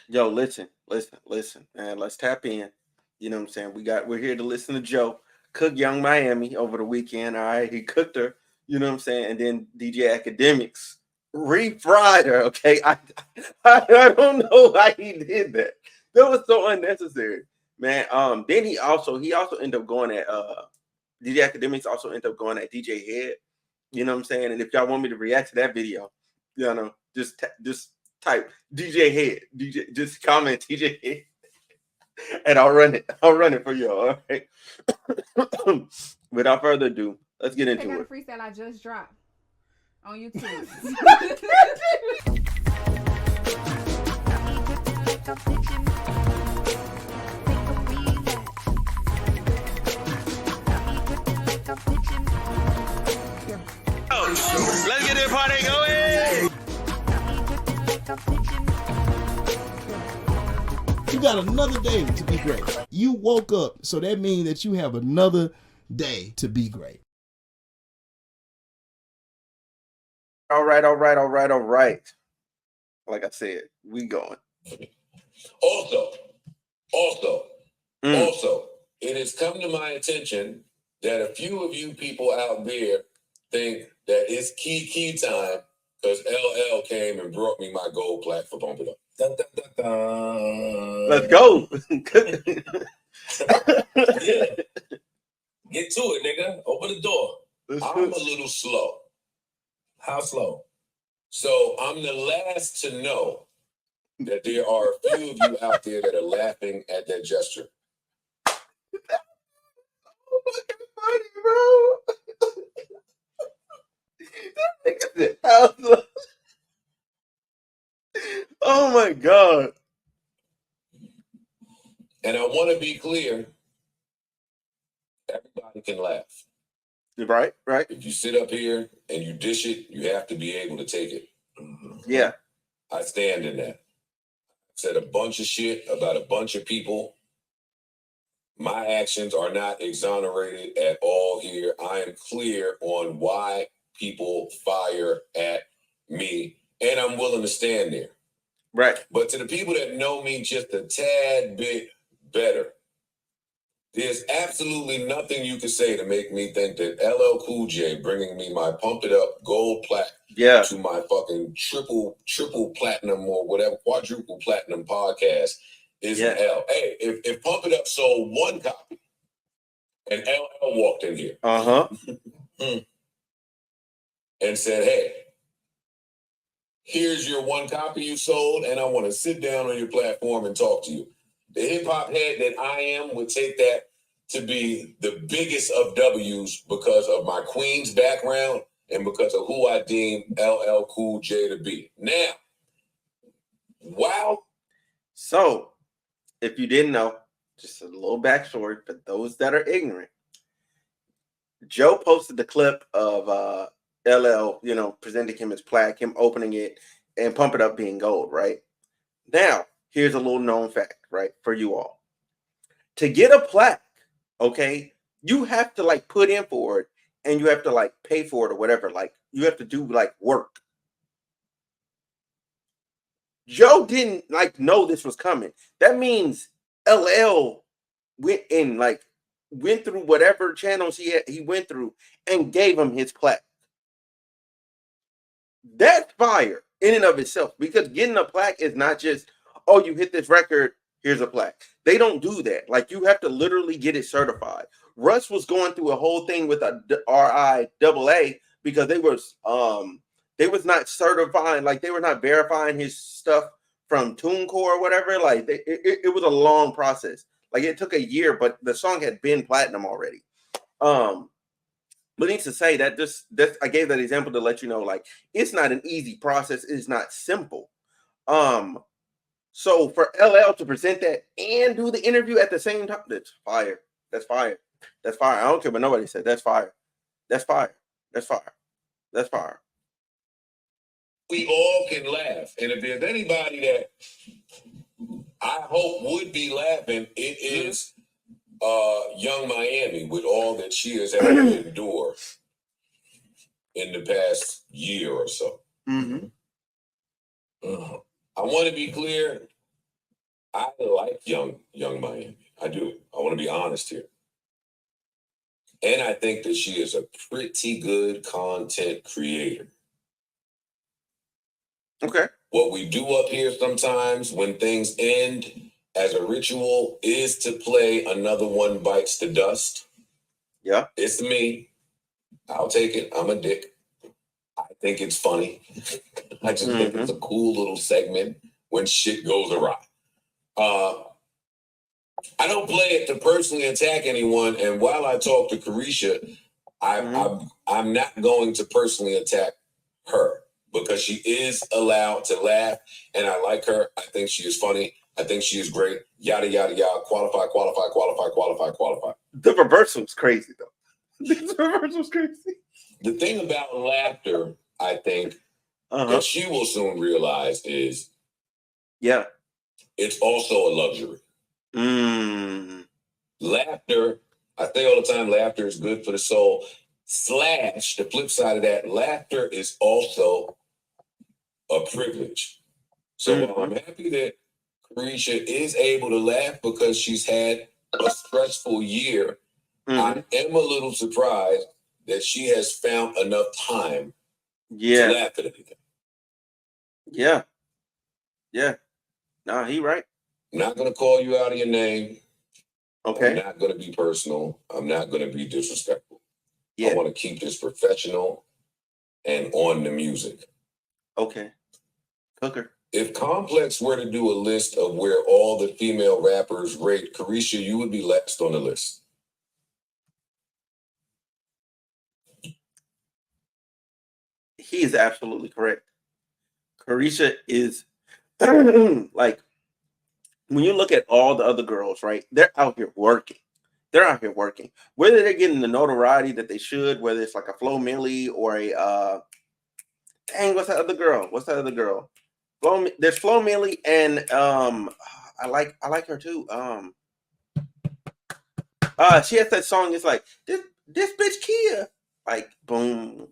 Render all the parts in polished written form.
Yo, listen, man. Let's tap in. You know what I'm saying? We're here to listen to Joe cook Young Miami over the weekend. All right, he cooked her. You know what I'm saying? And then DJ Akademiks refried her. Okay, I don't know why he did that. That was so unnecessary, man. Then he also ended up going at DJ Akademiks also ended up going at DJ Head. You know what I'm saying? And if y'all want me to react to that video, you know, just type DJ Head, DJ, just comment DJ Head, and I'll run it. I'll run it for y'all. All right. Without further ado, let's get Check into out it. a freestyle I just dropped on YouTube. Let's get this party going. You got another day to be great. You woke up, so that means that you have another day to be great. All right. Like I said, we going. Also, it has come to my attention that a few of you people out there think that it's key time because LL came and brought me my gold plaque for Pump It Up. Dun, dun, dun, dun. Let's go. Yeah. Get to it, nigga. Open the door. I'm a little slow. How slow? So I'm the last to know that there are a few of you out there that are laughing at that gesture. Oh my god. And I want to be clear, everybody can laugh. Right. If you sit up here and you dish it, you have to be able to take it. Yeah. I stand in that. I said a bunch of shit about a bunch of people. My actions are not exonerated at all here. I am clear on why people fire at me, and I'm willing to stand there. Right. But to the people that know me just a tad bit better, there's absolutely nothing you can say to make me think that LL Cool J bringing me my Pump It Up gold plaque to my fucking triple platinum or whatever, quadruple platinum podcast is an L. Hey, if Pump It Up sold one copy and LL walked in here and said, hey, here's your one copy you sold, and I want to sit down on your platform and talk to you. The hip-hop head that I am would take that to be the biggest of W's because of my Queens background and because of who I deem LL Cool J to be. Now, wow. So, if you didn't know, just a little backstory for those that are ignorant. Joe posted the clip of LL, presenting him his plaque, him opening it, and Pump It Up being gold, right? Now, here's a little known fact, right, for you all. To get a plaque, okay, you have to put in for it, and you have to pay for it or whatever. You have to do work. Joe didn't know this was coming. That means LL went through whatever channels he went through and gave him his plaque. That's fire in and of itself, because getting a plaque is not just, oh, you hit this record, here's a plaque. They don't do that. You have to literally get it certified. Russ was going through a whole thing with a RIAA because they was not certifying, they were not verifying his stuff from TuneCore or whatever. It was a long process. It took a year, but the song had been platinum already. But needs to say that I gave that example to let you know, it's not an easy process. It's not simple. So for LL to present that and do the interview at the same time, that's fire. That's fire. That's fire. I don't care what nobody said. That's fire. That's fire. That's fire. That's fire. We all can laugh. And if there's anybody that I hope would be laughing, it is Young Miami, with all that she has had to endure in the past year or so. Mm-hmm. I want to be clear. I like young Miami. I do. I want to be honest here. And I think that she is a pretty good content creator. Okay. What we do up here sometimes when things end as a ritual is to play Another One Bites the Dust. Yeah. It's me. I'll take it. I'm a dick. I think it's funny. I just think it's a cool little segment when shit goes awry. I don't play it to personally attack anyone, and while I talk to Carisha, I'm not going to personally attack her because she is allowed to laugh, and I like her. I think she is funny. I think she is great. Yada yada yada. Qualify. The reversal was crazy though. The reversal was crazy. The thing about laughter, I think, that she will soon realize is, it's also a luxury. Laughter, I say all the time, laughter is good for the soul. / the flip side of that, laughter is also a privilege. So while I'm happy that Carisha is able to laugh because she's had a stressful year, I am a little surprised that she has found enough time to laugh at anything. Yeah. Nah, he right. I'm not going to call you out of your name. Okay. I'm not going to be personal. I'm not going to be disrespectful. I want to keep this professional and on the music. Okay. Cooker. If Complex were to do a list of where all the female rappers rate, Carisha, you would be last on the list. He is absolutely correct. Carisha is like, when you look at all the other girls, right? They're out here working. Whether they're getting the notoriety that they should, whether it's like a Flo Milli or a what's that other girl? There's Flo Milli and I like her too. She has that song. It's like this bitch Kia. Like boom.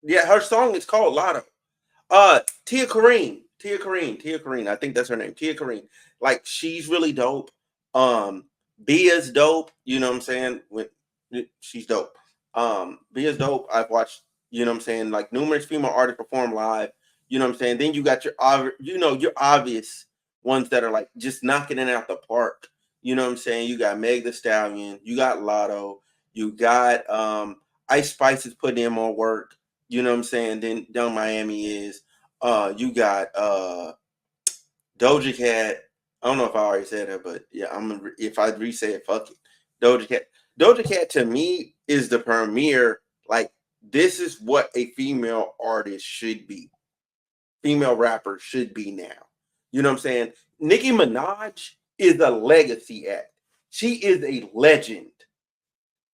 Yeah, her song is called Lotto. Tia Kareen. I think that's her name. Tia Kareen. Like, she's really dope. Bia's dope. You know what I'm saying? She's dope. Bia's dope. I've watched, you know what I'm saying, like numerous female artists perform live. You know what I'm saying? Then you got your obvious ones that are like just knocking it out the park. You know what I'm saying? You got Meg Thee Stallion, you got Lotto, you got Ice Spice is putting in more work. You know what I'm saying? Then Young Miami is. You got Doja Cat. I don't know if I already said her, but yeah, if I re-say it, fuck it. Doja Cat to me is the premier. Like, this is what a female artist should be. Female rapper should be now. You know what I'm saying? Nicki Minaj is a legacy act. She is a legend.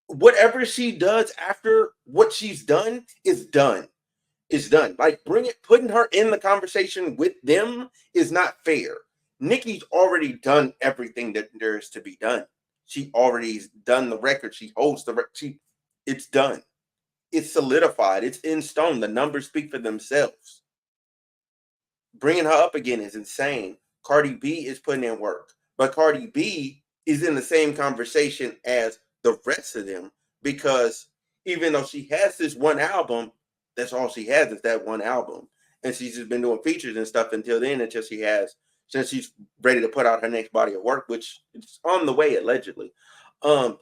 Whatever she does after what she's done is done. Is done. Like, putting her in the conversation with them is not fair. Nicki's already done everything that there is to be done. She already's done the record. She holds the record. It's done. It's solidified. It's in stone. The numbers speak for themselves. Bringing her up again is insane. Cardi B is putting in work, but Cardi B is in the same conversation as the rest of them, because even though she has this one album, that's all she has is that one album. And she's just been doing features and stuff until since she's ready to put out her next body of work, which is on the way, allegedly. With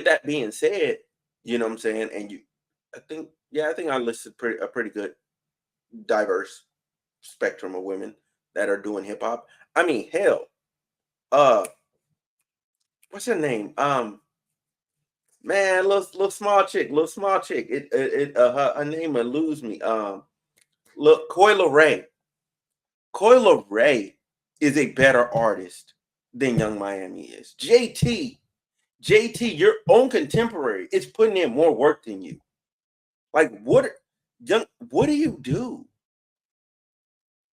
that being said, you know what I'm saying? And I think I listed a pretty good diverse spectrum of women that are doing hip hop. I mean, hell, what's her name? Man, little small chick. Her name will lose me. Look, Coyle Ray. Coyle Ray is a better artist than Young Miami is. JT, your own contemporary, is putting in more work than you. Like, what do you do?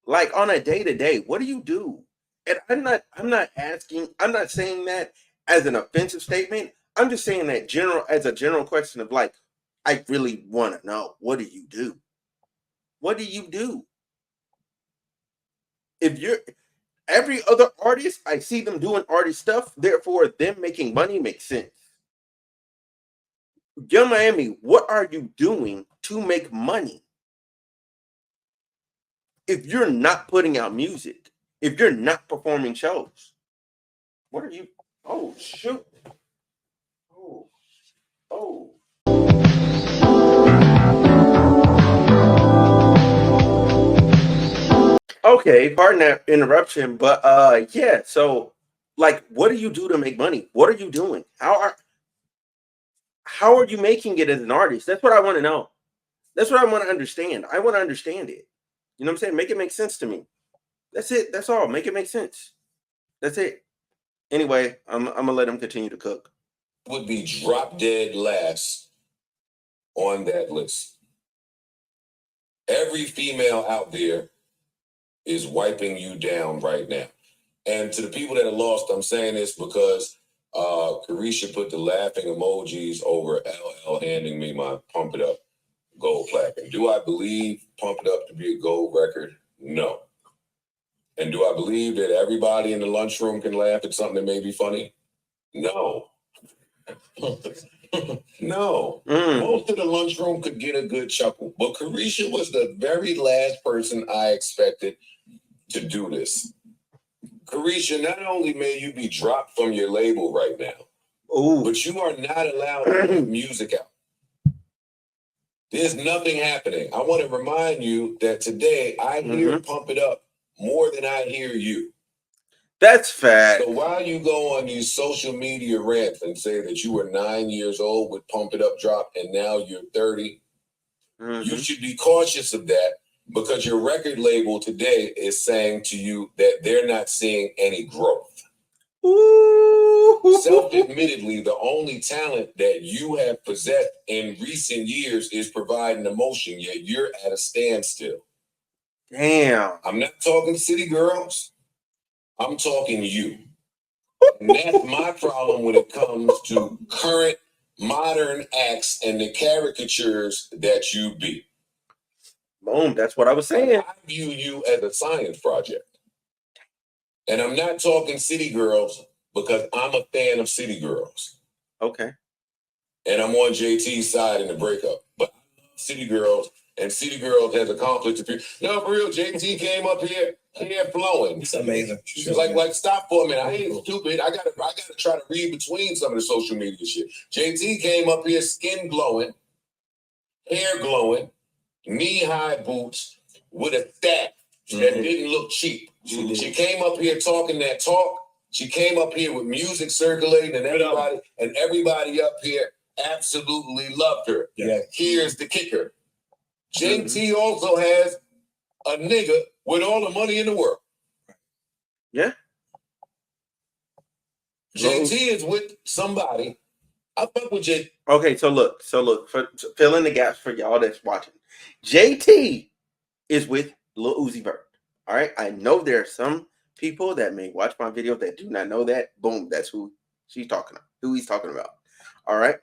Like, on a day-to-day, what do you do? And I'm not saying that as an offensive statement. I'm just saying that as a general question of, like, I really want to know, what do you do? What do you do? If you're every other artist, I see them doing artist stuff. Therefore, them making money makes sense. Young Miami, what are you doing to make money? If you're not putting out music, if you're not performing shows, what are you? Oh shoot! Oh. Okay, pardon that interruption, but yeah. So, like, what do you do to make money? What are you doing? How are you making it as an artist? That's what I want to know. That's what I want to understand. I want to understand it. You know what I'm saying? Make it make sense to me. That's it. That's all. Make it make sense. That's it. Anyway, I'm gonna let him continue to cook. Would be drop dead last on that list. Every female out there is wiping you down right now. And to the people that are lost, I'm saying this because Carisha put the laughing emojis over LL handing me my Pump It Up gold plaque. And do I believe Pump It Up to be a gold record? No. And do I believe that everybody in the lunchroom can laugh at something that may be funny? No. No. Most of the lunchroom could get a good chuckle. But Carisha was the very last person I expected to do this. Carisha, not only may you be dropped from your label right now, but you are not allowed to put music out. There's nothing happening. I want to remind you that today I hear Pump It Up more than I hear you. That's fact. So while you go on these social media rants and say that you were 9 years old with Pump It Up drop and now you're 30, you should be cautious of that because your record label today is saying to you that they're not seeing any growth. Self-admittedly, the only talent that you have possessed in recent years is providing emotion, yet you're at a standstill. Damn. I'm not talking city girls. I'm talking you. And that's my problem when it comes to current modern acts and the caricatures that you be. Boom, that's what I was saying. I view you as a science project. And I'm not talking city girls because I'm a fan of city girls. Okay. And I'm on JT's side in the breakup. But I love city girls, and city girls has a conflict of view. No, for real, JT came up here, hair flowing. It's amazing. Like, stop for a minute. I ain't stupid. I gotta try to read between some of the social media shit. JT came up here, skin glowing, hair glowing, knee-high boots with a staff that didn't look cheap. She came up here talking that talk. She came up here with music circulating, and everybody up here absolutely loved her. Yeah. Here's the kicker. JT also has a nigga with all the money in the world. Yeah. JT is with somebody. I fuck with JT. Okay, so look, fill in the gaps for y'all that's watching. JT is with Lil Uzi Vert. All right, I know there are some people that may watch my video that do not know that. Boom, that's who he's talking about. All right,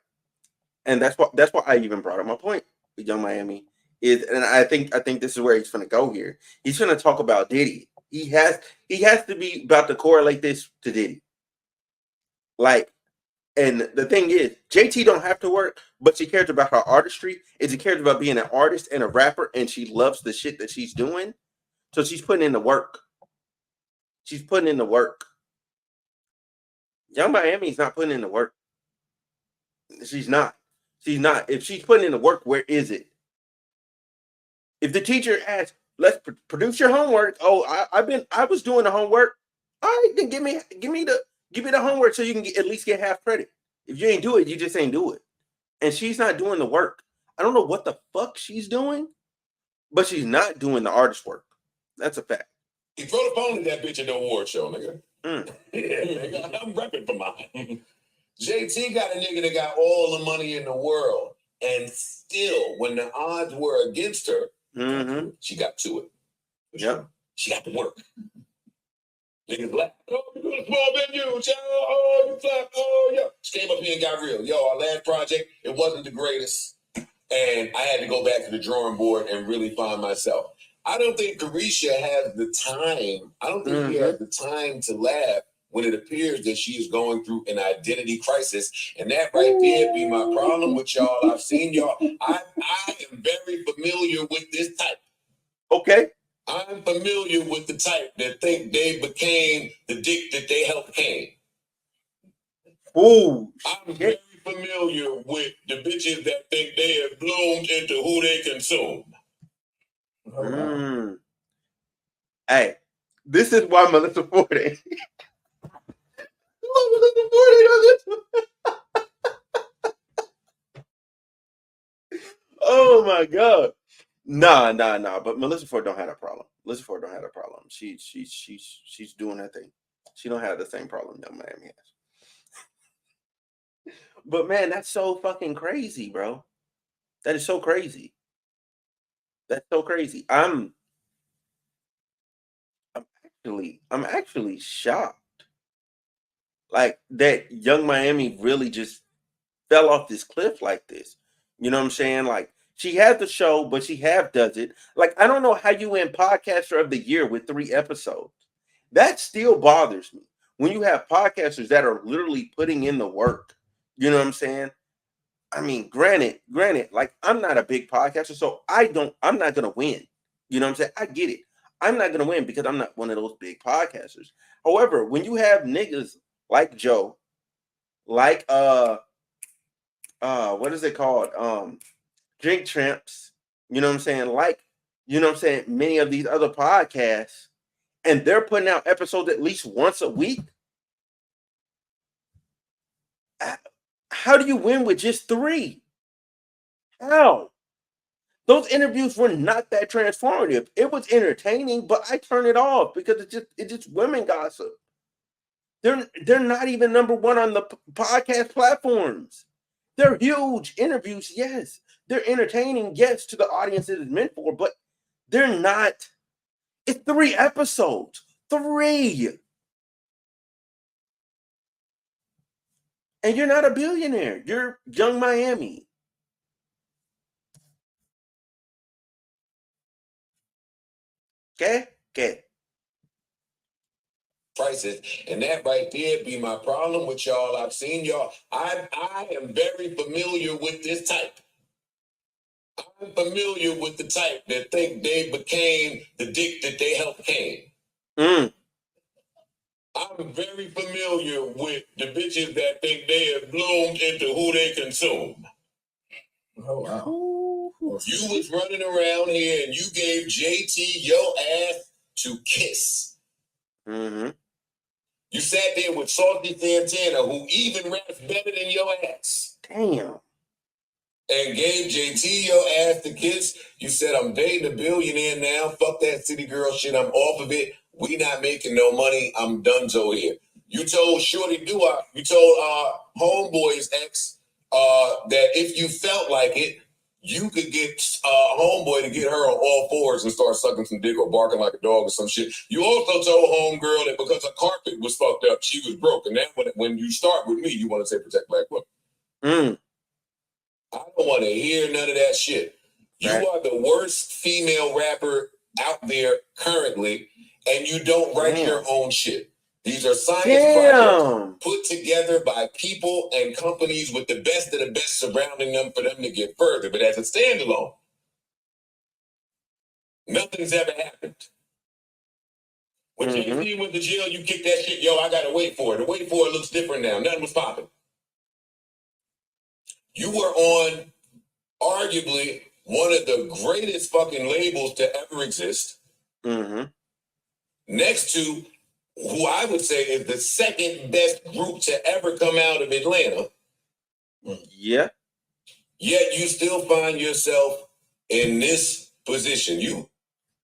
and that's why I even brought up my point with Young Miami is, and I think this is where he's gonna go here. He's gonna talk about Diddy. He has to be about to correlate this to Diddy. Like, and the thing is, JT don't have to work, but she cares about her artistry, and she cares about being an artist and a rapper, and she loves the shit that she's doing. So she's putting in the work. She's putting in the work. Young Miami's not putting in the work. She's not. She's not. If she's putting in the work, where is it? If the teacher asks, "Let's produce your homework," I was doing the homework. All right, then give me the homework so you can at least get half credit. If you ain't do it, you just ain't do it. And she's not doing the work. I don't know what the fuck she's doing, but she's not doing the artist work. That's a fact. He throw the phone at that bitch at the award show, nigga. Yeah, nigga, I'm repping for mine. JT got a nigga that got all the money in the world, and still, when the odds were against her, she got to it. Yep. She got to work. Niggas like, oh, you doing a small venue, child. Oh, you flap. Oh, yeah. She came up here and got real. Yo, our last project, it wasn't the greatest. And I had to go back to the drawing board and really find myself. I don't think Carisha has the time. I don't think she has the time to laugh when it appears that she is going through an identity crisis. And that right there be my problem with y'all. I've seen y'all. I am very familiar with this type. Okay. I'm familiar with the type that think they became the dick that they helped came. Ooh. I'm very familiar with the bitches that think they have bloomed into who they consume. Hey, this is why Melissa Ford ain't. Melissa Ford ain't on this one. Oh my God. Nah. But Melissa Ford don't have that problem. Melissa Ford don't have that problem. She's doing her thing. She don't have the same problem Young Miami has. But man, that's so fucking crazy, bro. That is so crazy. That's so crazy. I'm actually shocked. Like that Young Miami really just fell off this cliff like this. You know what I'm saying? Like she had the show, but she does it. Like I don't know how you win Podcaster of the Year with 3 episodes. That still bothers me. When you have podcasters that are literally putting in the work. You know what I'm saying? I mean, granted, like I'm not a big podcaster, so I'm not gonna win. You know what I'm saying? I get it. I'm not gonna win because I'm not one of those big podcasters. However, when you have niggas like Joe, like what is it called? Drink Tramps, you know what I'm saying? Like, you know what I'm saying, many of these other podcasts, and they're putting out episodes at least once a week. How do you win with just 3? How? Those interviews were not that transformative. It was entertaining, but I turn it off because it's just women gossip. They're not even number 1 on the podcast platforms. They're huge interviews, yes. They're entertaining, yes, to the audience it is meant for, but they're not. It's 3 episodes. 3. And you're not a billionaire. You're Young Miami. Okay? Prices, and that right there be my problem with y'all. I've seen y'all. I am very familiar with this type. I'm familiar with the type that think they became the dick that they helped came. I'm very familiar with the bitches that think they have bloomed into who they consume. Oh wow! You was running around here and you gave JT your ass to kiss. You sat there with Salty Santana, who even raps better than your ass. Damn. And gave JT your ass to kiss. You said, I'm dating a billionaire now. Fuck that city girl shit. I'm off of it. We not making no money. I'm donezo here. You told Shorty Doo-Wop, you told Homeboy's ex that if you felt like it, you could get Homeboy to get her on all fours and start sucking some dick or barking like a dog or some shit. You also told Homegirl that because her carpet was fucked up, she was broke. And then when you start with me, you want to say protect black women. I don't want to hear none of that shit. You are the worst female rapper out there currently, and you don't write your own shit. These are science projects put together by people and companies with the best of the best surrounding them for them to get further. But as a standalone, nothing's ever happened. When JC went to jail, you kicked that shit. Yo, I got to wait for it. The wait for it looks different now. Nothing was popping. You were on arguably one of the greatest fucking labels to ever exist. Next to who I would say is the second best group to ever come out of Atlanta. Yeah. Yet you still find yourself in this position.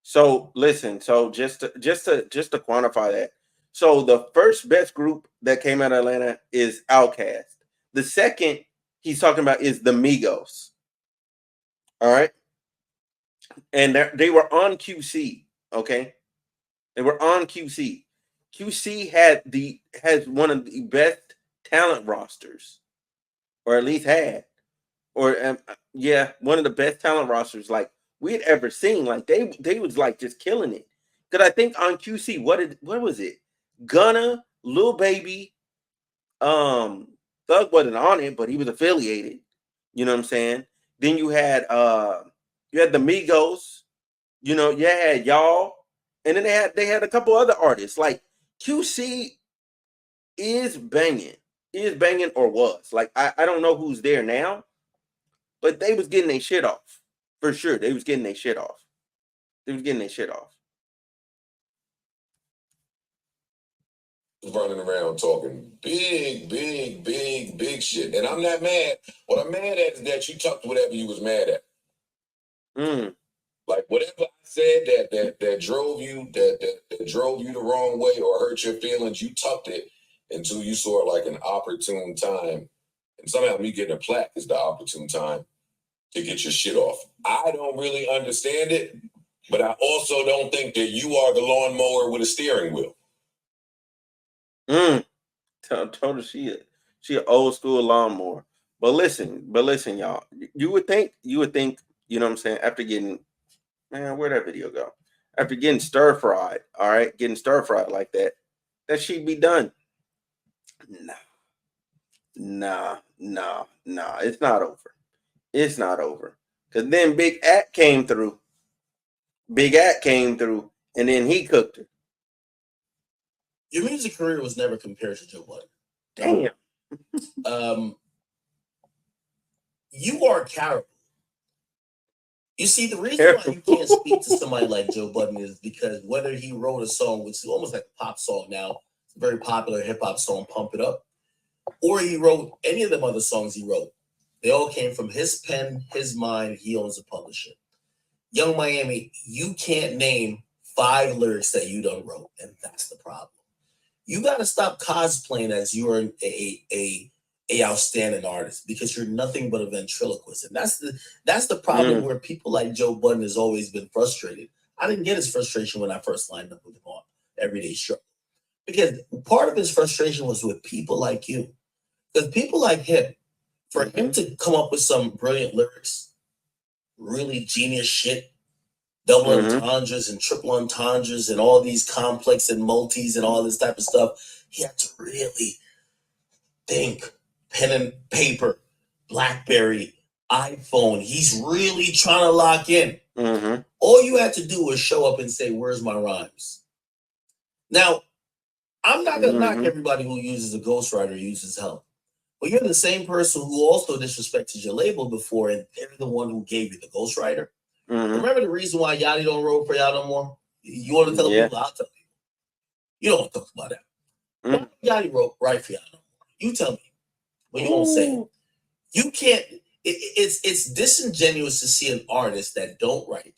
So listen, so just to quantify that. So the first best group that came out of Atlanta is Outkast. The second he's talking about is the Migos. All right. And they were on QC. Okay. They were on QC. QC has one of the best talent rosters, or at least had, or one of the best talent rosters, like we had ever seen. Like they was like just killing it. Because I think on QC, what was it? Gunna, Lil Baby, Thug wasn't on it, but he was affiliated. You know what I'm saying? Then you had the Migos, you know, you had y'all, and then they had a couple other artists. Like QC is banging or was. Like I don't know who's there now, but they was getting their shit off. For sure. They was getting their shit off. Running around talking big shit. And I'm not mad. What I'm mad at is that you tucked whatever you was mad at. Like whatever I said that drove you that drove you the wrong way or hurt your feelings, you tucked it until you saw like an opportune time. And somehow me getting a plaque is the opportune time to get your shit off. I don't really understand it, but I also don't think that you are the lawnmower with a steering wheel. Told her she an old school lawnmower. But listen, y'all. You would think, you know what I'm saying, after getting, man, where'd that video go? After getting stir fried, all right, getting stir fried like that she'd be done. Nah. It's not over. Because then Big At came through. And then he cooked her. Your music career was never compared to Joe Budden. Damn. You are a character. You see, the reason why you can't speak to somebody like Joe Budden is because whether he wrote a song, which is almost like a pop song now, it's a very popular hip-hop song, Pump It Up, or he wrote any of them other songs he wrote, they all came from his pen, his mind. He owns a publisher. Young Miami, you can't name 5 lyrics that you done wrote, and that's the problem. You got to stop cosplaying as you're a outstanding artist, because you're nothing but a ventriloquist. And that's the problem where people like Joe Budden has always been frustrated. I didn't get his frustration when I first lined up with him on Everyday Struggle, because part of his frustration was with people like you. Because people like him, for him to come up with some brilliant lyrics, really genius shit, double entendres and triple entendres and all these complex and multis and all this type of stuff, he had to really think. Pen and paper, BlackBerry, iPhone. He's really trying to lock in. All you had to do was show up and say, "Where's my rhymes?" Now, I'm not going to knock everybody who uses a ghostwriter, uses help. But you're the same person who also disrespected your label before, and they're the one who gave you the ghostwriter. Remember the reason why Yachty don't roll for y'all no more? You want to tell people? I'll tell people. You don't want to talk about that. Why Yachty write for y'all no more? You tell me. But you won't say it. You can't. It's disingenuous to see an artist that don't write,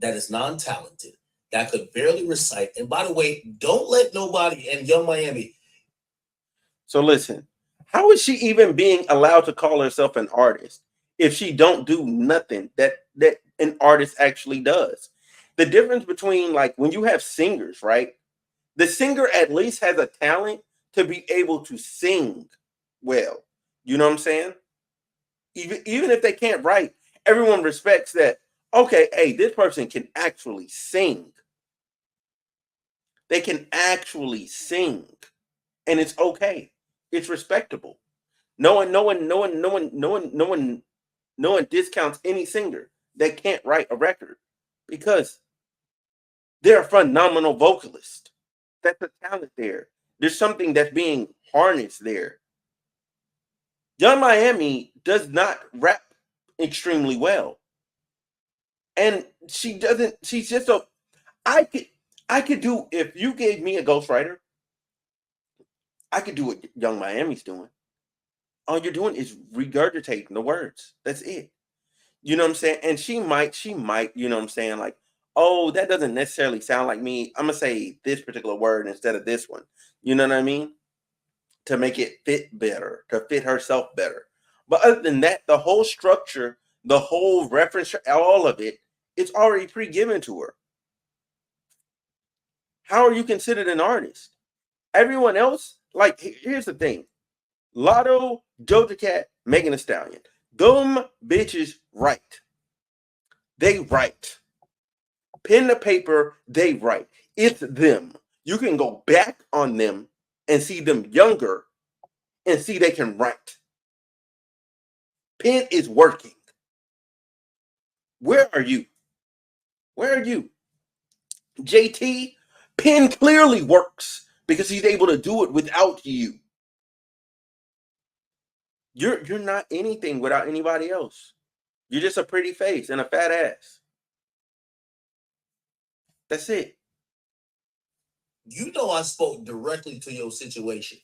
that is non-talented, that could barely recite. And by the way, don't let nobody in Young Miami. So listen, how is she even being allowed to call herself an artist if she don't do nothing that an artist actually does? The difference between, like, when you have singers, right? The singer at least has a talent to be able to sing well. You know what I'm saying? Even if they can't write, everyone respects that. Okay, hey, this person can actually sing. They can actually sing, and it's okay. It's respectable. No one discounts any singer that can't write a record, because they're a phenomenal vocalist. That's a talent there. There's something that's being harnessed there. Young Miami does not rap extremely well. And she doesn't, she's just so, I could do, if you gave me a ghostwriter, I could do what Young Miami's doing. All you're doing is regurgitating the words. That's it. You know what I'm saying? And she might, you know what I'm saying? Like, oh, that doesn't necessarily sound like me. I'm going to say this particular word instead of this one. You know what I mean? To make it fit better, to fit herself better. But other than that, the whole structure, the whole reference, all of it, it's already pre-given to her. How are you considered an artist? Everyone else, like, here's the thing. Lotto, Doja Cat, Megan Thee Stallion. Them bitches right. they write. Pen to paper, they write. It's them. You can go back on them and see them younger and see they can write. Pen is working. Where are you? Where are you? JT, Pen clearly works because he's able to do it without you. You're not anything without anybody else. You're just a pretty face and a fat ass. That's it. You know I spoke directly to your situation.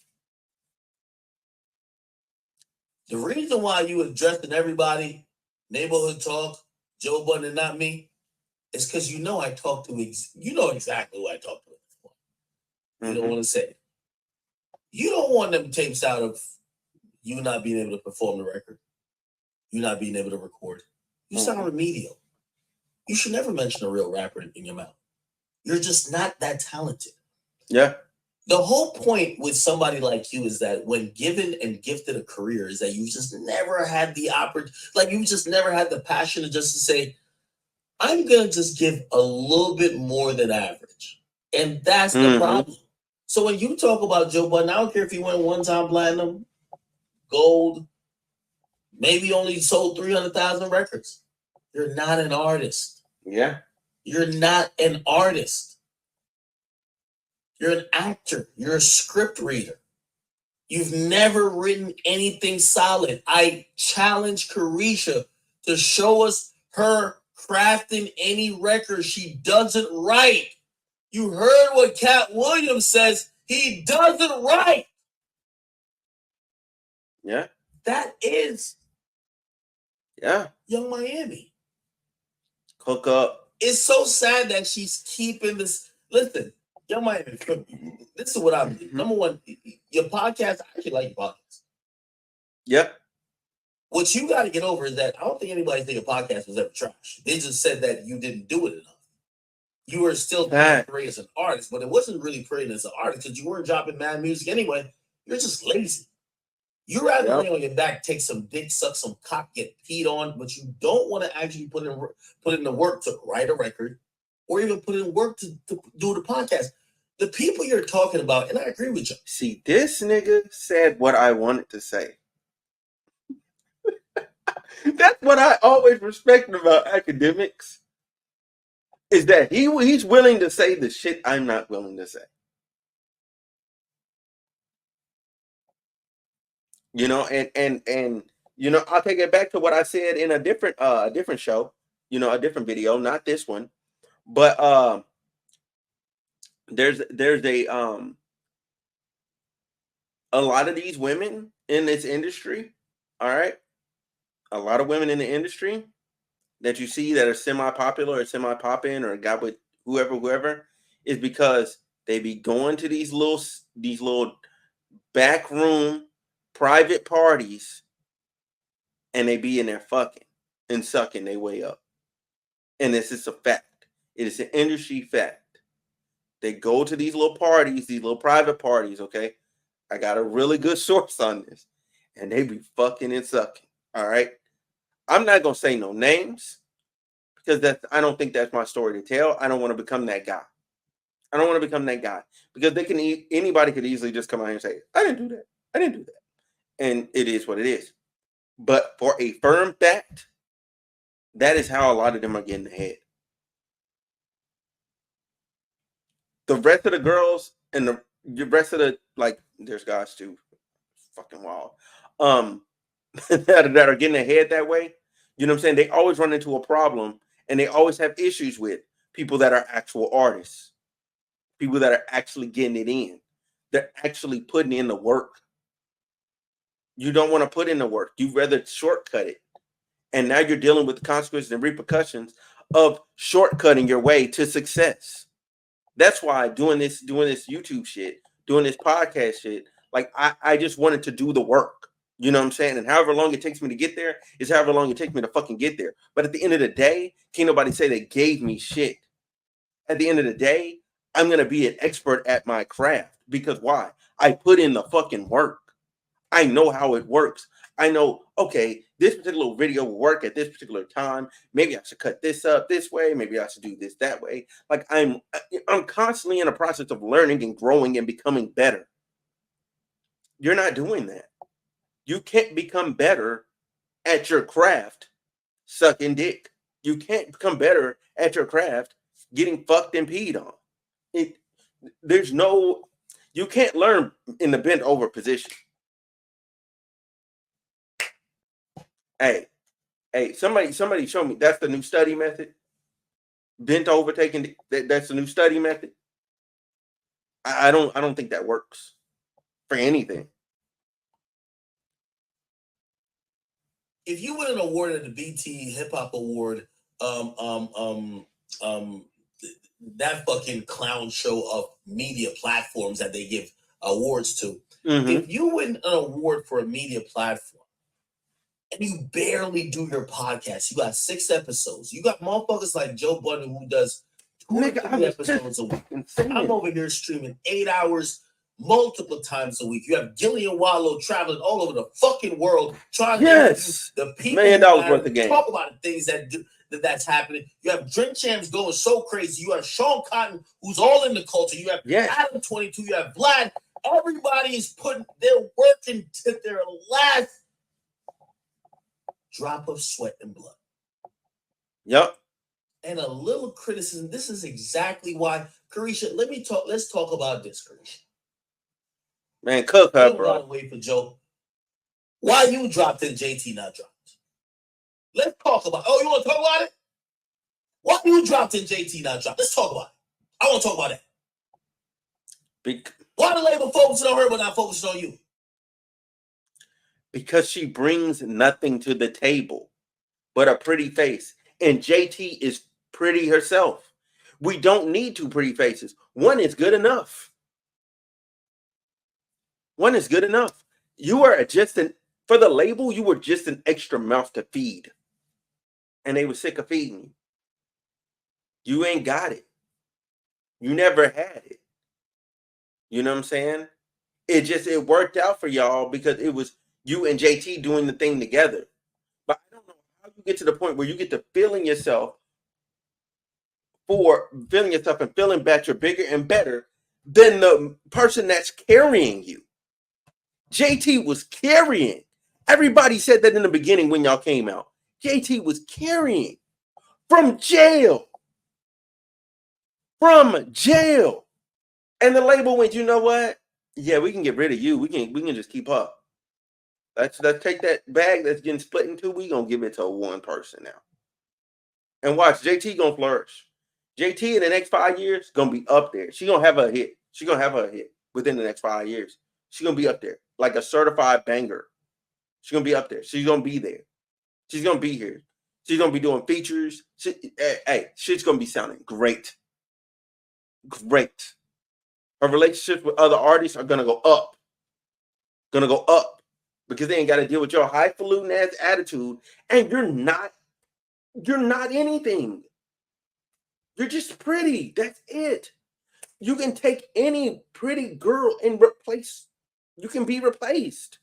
The reason why you addressing everybody, neighborhood talk, Joe Budden and not me, is because you know I talk to you know exactly who I talk to at this point. You don't want to say it. You don't want them tapes out of you not being able to perform the record, you not being able to record. You sound remedial. You should never mention a real rapper in your mouth. You're just not that talented. Yeah. The whole point with somebody like you is that when given and gifted a career is that you just never had the opportunity, like you just never had the passion to just to say, I'm going to just give a little bit more than average. And that's the problem. So when you talk about Joe Budden, I don't care if he went one-time platinum, gold, maybe only sold 300,000 records. You're not an artist. Yeah. You're not an artist. You're an actor. You're a script reader. You've never written anything solid. I challenge Carisha to show us her crafting any record she doesn't write. You heard what Cat Williams says. He doesn't write. Yeah. That is Young Miami. Hook up. It's so sad that she's keeping this. Listen, Young Miami, this is what I believe. Number one, your podcast, I actually like your podcast. Yep. What you got to get over is that I don't think anybody think a podcast was ever trash. They just said that you didn't do it enough. You were still great as an artist, but it wasn't really great as an artist because you weren't dropping mad music anyway. You're just lazy. You rather lay on your back, take some dick, suck some cock, get peed on, but you don't want to actually put in the work to write a record or even put in work to do the podcast. The people you're talking about, and I agree with you. See, this nigga said what I wanted to say. That's what I always respect about Akademiks, is that he's willing to say the shit I'm not willing to say. You know, and you know, I'll take it back to what I said in a different show, you know, a different video, not this one. But there's a lot of these women in this industry, all right? A lot of women in the industry that you see that are semi-popular or semi-poppin' or got with whoever is because they be going to these little back room private parties and they be in there fucking and sucking their way up. And this is a fact. It is an industry fact. They go to these little parties, these little private parties, okay? I got a really good source on this. And they be fucking and sucking, all right? I'm not going to say no names because I don't think that's my story to tell. I don't want to become that guy. I don't want to become that guy because anybody could easily just come out here and say, I didn't do that. I didn't do that. And it is what it is. But for a firm fact, that is how a lot of them are getting ahead. The rest of the girls and the rest of the, like, there's guys too, fucking wild, that are getting ahead that way. You know what I'm saying? They always run into a problem and they always have issues with people that are actual artists, people that are actually getting it in. They're actually putting in the work. You don't want to put in the work. You'd rather shortcut it. And now you're dealing with the consequences and repercussions of shortcutting your way to success. That's why doing this YouTube shit, doing this podcast shit, like I just wanted to do the work. You know what I'm saying? And however long it takes me to get there is however long it takes me to fucking get there. But at the end of the day, can't nobody say they gave me shit. At the end of the day, I'm going to be an expert at my craft. Because why? I put in the fucking work. I know how it works. I know, okay, this particular video will work at this particular time. Maybe I should cut this up this way. Maybe I should do this that way. Like I'm constantly in a process of learning and growing and becoming better. You're not doing that. You can't become better at your craft sucking dick. You can't become better at your craft getting fucked and peed on. You can't learn in the bent over position. Hey, somebody show me. That's the new study method. Bent over taking. That's the new study method. I don't think that works for anything. If you win an award at the BT Hip Hop Award, that fucking clown show of media platforms that they give awards to. Mm-hmm. If you win an award for a media platform and you barely do your podcast, you got 6 episodes. You got motherfuckers like Joe Budden who does 2 episodes a week. Insane. I'm over here streaming 8 hours multiple times a week. You have Gillian Wallow traveling all over the fucking world trying to interview the people $1 million worth of game. Talk about the things that's happening. You have Drink Champs going so crazy. You have Sean Cotton, who's all in the culture. You have Adam 22. You have Vlad. Everybody is putting their work into their last drop of sweat and blood. Yep. And a little criticism. This is exactly why, Carisha. Let's talk about this, Carisha. Man, cook her, bro. Wait for Joe. Why you dropped and JT not dropped? Let's talk about. Oh, you want to talk about it? Why you dropped and JT not dropped? Let's talk about it. I want to talk about that. Why the label focusing on her but not focusing on you? Because she brings nothing to the table but a pretty face, and JT is pretty herself. We don't need 2 pretty faces. One is good enough. One is good enough. You are for the label, you were just an extra mouth to feed. And they were sick of feeding you. You ain't got it. You never had it. You know what I'm saying? It worked out for y'all because it was you and JT doing the thing together. But I don't know how you get to the point where you get to feeling yourself and feeling better, bigger and better than the person that's carrying you. JT was carrying. Everybody said that in the beginning when y'all came out. JT was carrying from jail. From jail. And the label went, you know what? Yeah, we can get rid of you. We can just keep up. Let's take that bag that's getting split in 2. We gonna give it to one person now. And watch, JT gonna flourish. JT in the next 5 years gonna be up there. She gonna have a hit. She gonna have a hit within the next 5 years. She's gonna be up there like a certified banger. She's gonna be up there. She's gonna be there. She's gonna be here. She's gonna be doing features. Shit's gonna be sounding great. Great. Her relationships with other artists are gonna go up. Gonna go up because they ain't got to deal with your highfalutin ass attitude, and you're not anything. You're just pretty. That's it. You can take any pretty girl and replace. You can be replaced.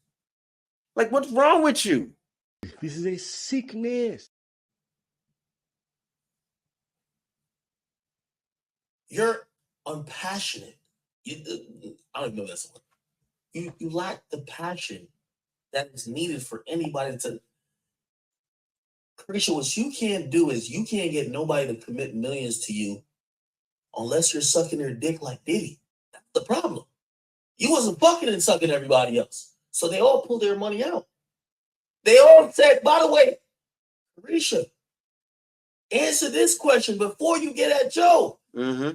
Like, what's wrong with you? This is a sickness. You're unpassionate. I don't even know that's one. You lack the passion that is needed for anybody to. Carisha, what you can't do is you can't get nobody to commit millions to you unless you're sucking their dick like Diddy. That's the problem. You wasn't fucking and sucking everybody else. So they all pulled their money out. They all said, by the way, Carisha, answer this question before you get at Joe. Mm-hmm.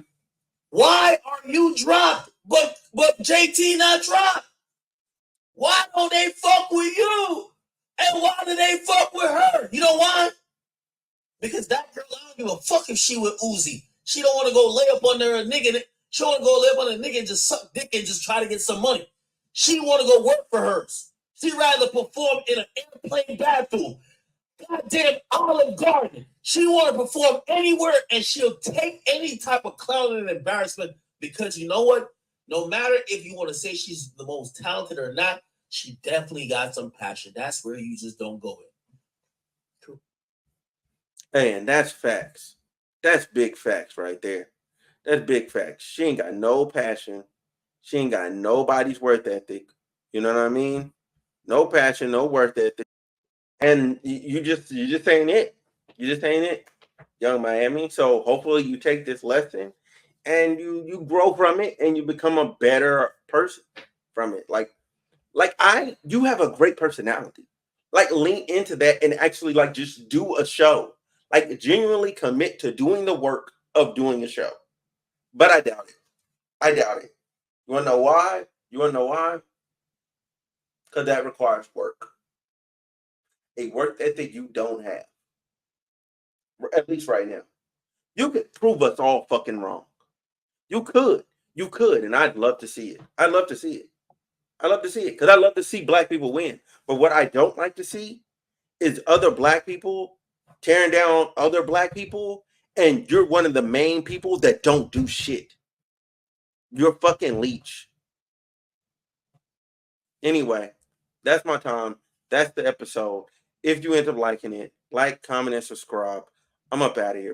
Why are you dropped, but JT not dropped? Why don't they fuck with you? And why do they fuck with her? You know why? Because that girl, I don't give a fuck if she with Uzi. She don't want to go lay up under a nigga. She want to go lay up on a nigga and just suck dick and just try to get some money. She want to go work for hers. She rather perform in an airplane bathroom. Goddamn Olive Garden. She want to perform anywhere and she'll take any type of clown and embarrassment because you know what? No matter if you want to say she's the most talented or not, She definitely got some passion. That's where you just don't go in. True. Hey, and that's facts. That's big facts right there. That's big facts. She ain't got no passion. She ain't got nobody's work ethic. You know what I mean? No passion, no work ethic. And you just ain't it. You just ain't it, Young Miami. So hopefully you take this lesson and you grow from it and you become a better person from it. Like you have a great personality. Like lean into that and actually like just do a show. Like genuinely commit to doing the work of doing a show. But I doubt it. I doubt it. You wanna know why? Because that requires work. A work ethic you don't have. At least right now. You could prove us all fucking wrong. You could. And I'd love to see it. I'd love to see it. Because I love to see black people win. But what I don't like to see is other black people tearing down other black people, and you're one of the main people that don't do shit. You're fucking leech. Anyway, that's my time. That's the episode. If you end up liking it, like, comment, and subscribe. I'm up out of here.